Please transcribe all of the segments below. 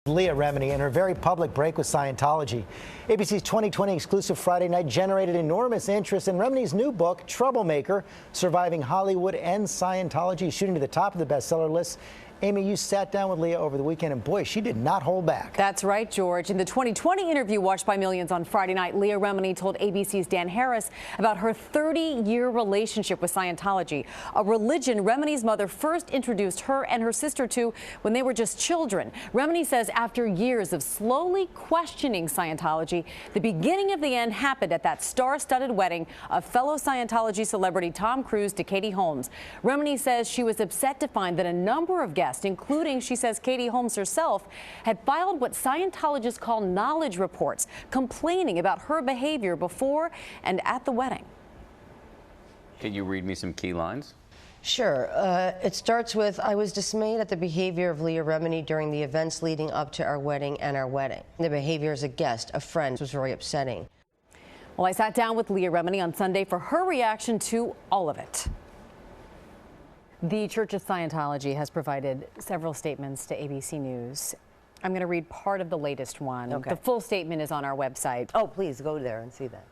Leah Remini in her very public break with Scientology. ABC's 2020 exclusive Friday night generated enormous interest in Remini's new book, Troublemaker, Surviving Hollywood and Scientology, shooting to the top of the bestseller list. Amy, you sat down with Leah over the weekend, and boy, she did not hold back. That's right, George. In the 2020 interview watched by millions on Friday night, Leah Remini told ABC's Dan Harris about her 30-year relationship with Scientology, a religion Remini's mother first introduced her and her sister to when they were just children. Remini says after years of slowly questioning Scientology, the beginning of the end happened at that star-studded wedding of fellow Scientology celebrity Tom Cruise to Katie Holmes. Remini says she was upset to find that a number of guests, including, she says, Katie Holmes herself, had filed what Scientologists call knowledge reports, complaining about her behavior before and at the wedding. Can you read me some key lines? Sure. It starts with, I was dismayed at the behavior of Leah Remini during the events leading up to our wedding and our wedding. The behavior as a guest, a friend, was very upsetting. Well, I sat down with Leah Remini on Sunday for her reaction to all of it. The Church of Scientology has provided several statements to ABC News. I'm going to read part of the latest one. Okay. The full statement is on our website. Oh, please go there and see that.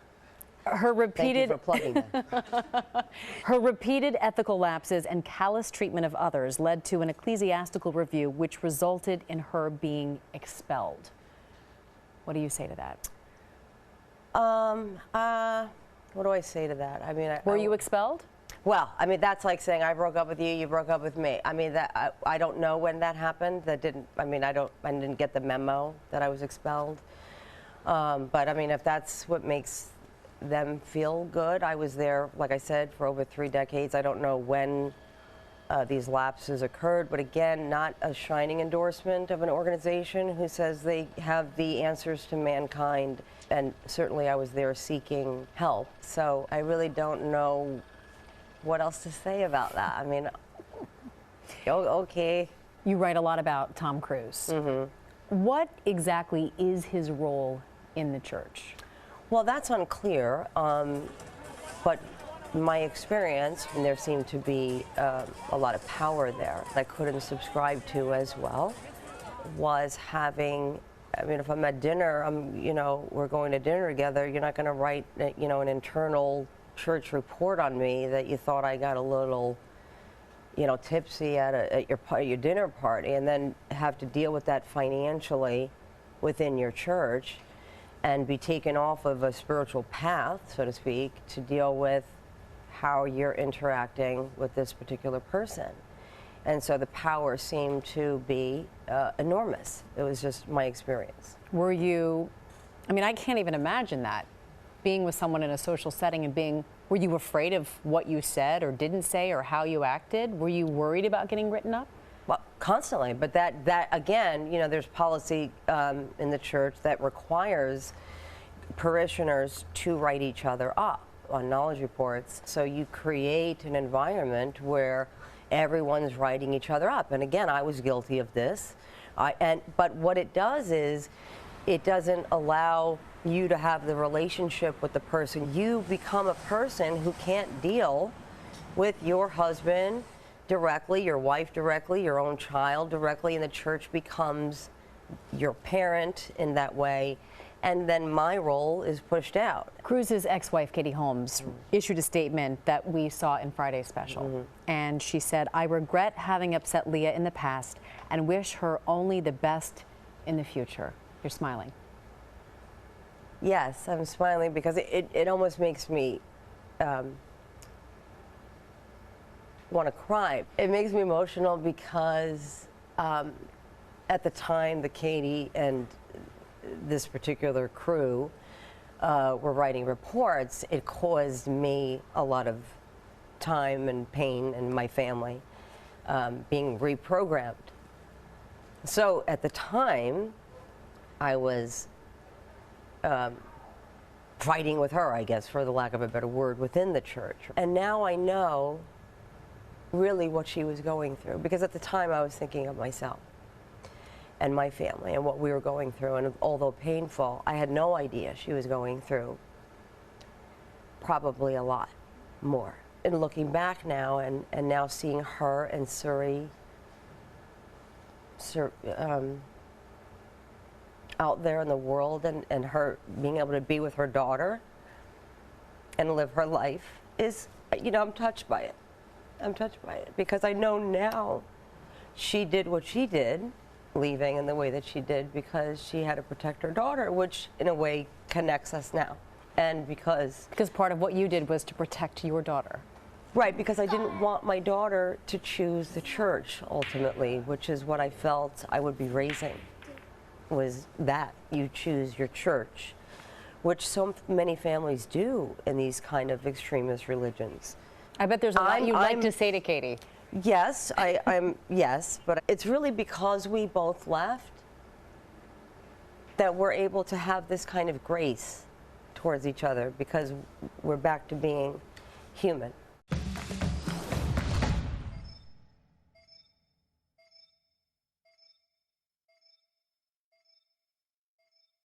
Her repeated, Thank you for plugging that. Her repeated ethical lapses and callous treatment of others led to an ecclesiastical review which resulted in her being expelled. What do you say to that? What do I say to that? I mean, Were you expelled? Well, I mean, that's like saying I broke up with you, you broke up with me. I mean, that I don't know when that happened. That didn't. I mean, I didn't get the memo that I was expelled. But I mean, if that's what makes them feel good, I was there, like I said, for over 3 decades. I don't know when these lapses occurred, but again, not a shining endorsement of an organization who says they have the answers to mankind. And certainly, I was there seeking help. So I really don't know what else to say about that. I mean, okay. You write a lot about Tom Cruise. Mm-hmm. What exactly is his role in the church? Well, that's unclear, but my experience, and there seemed to be a lot of power there that I couldn't subscribe to as well, was having, I mean, if I'm at dinner, you know, we're going to dinner together, you're not going to write, you know, an internal church report on me that you thought I got a little, you know, tipsy at your dinner party, and then have to deal with that financially within your church and be taken off of a spiritual path, so to speak, to deal with how you're interacting with this particular person. And so the power seemed to be enormous. It was just my experience. Were you, I mean, I can't even imagine that. Being with someone in a social setting and were you afraid of what you said or didn't say or how you acted? Were you worried about getting written up? Well, constantly, but that again, you know, there's policy in the church that requires parishioners to write each other up on knowledge reports. So you create an environment where everyone's writing each other up. And again, I was guilty of this. But what it does is it doesn't allow you to have the relationship with the person. You become a person who can't deal with your husband directly, your wife directly, your own child directly, and the church becomes your parent in that way. And then my role is pushed out. Cruise's ex-wife, Katie Holmes, issued a statement that we saw in Friday's special. And she said, I regret having upset Leah in the past and wish her only the best in the future. You're smiling. Yes, I'm smiling because it almost makes me want to cry. It makes me emotional because at the time the Katie and this particular crew were writing reports, it caused me a lot of time and pain and my family being reprogrammed. So at the time, I was fighting with her, I guess, for the lack of a better word, within the church. And now I know really what she was going through, because at the time I was thinking of myself and my family and what we were going through, and although painful, I had no idea she was going through probably a lot more. And looking back now and now seeing her and Suri out there in the world, and her being able to be with her daughter and live her life is, you know, I'm touched by it. I'm touched by it because I know now she did what she did, leaving in the way that she did because she had to protect her daughter, which in a way connects us now. And because part of what you did was to protect your daughter. right, because I didn't want my daughter to choose the church ultimately, which is what I felt I would be raising, was that you choose your church, which so many families do in these kind of extremist religions. I bet there's a lot you'd like to say to Katie. Yes, yes, but it's really because we both left that we're able to have this kind of grace towards each other because we're back to being human.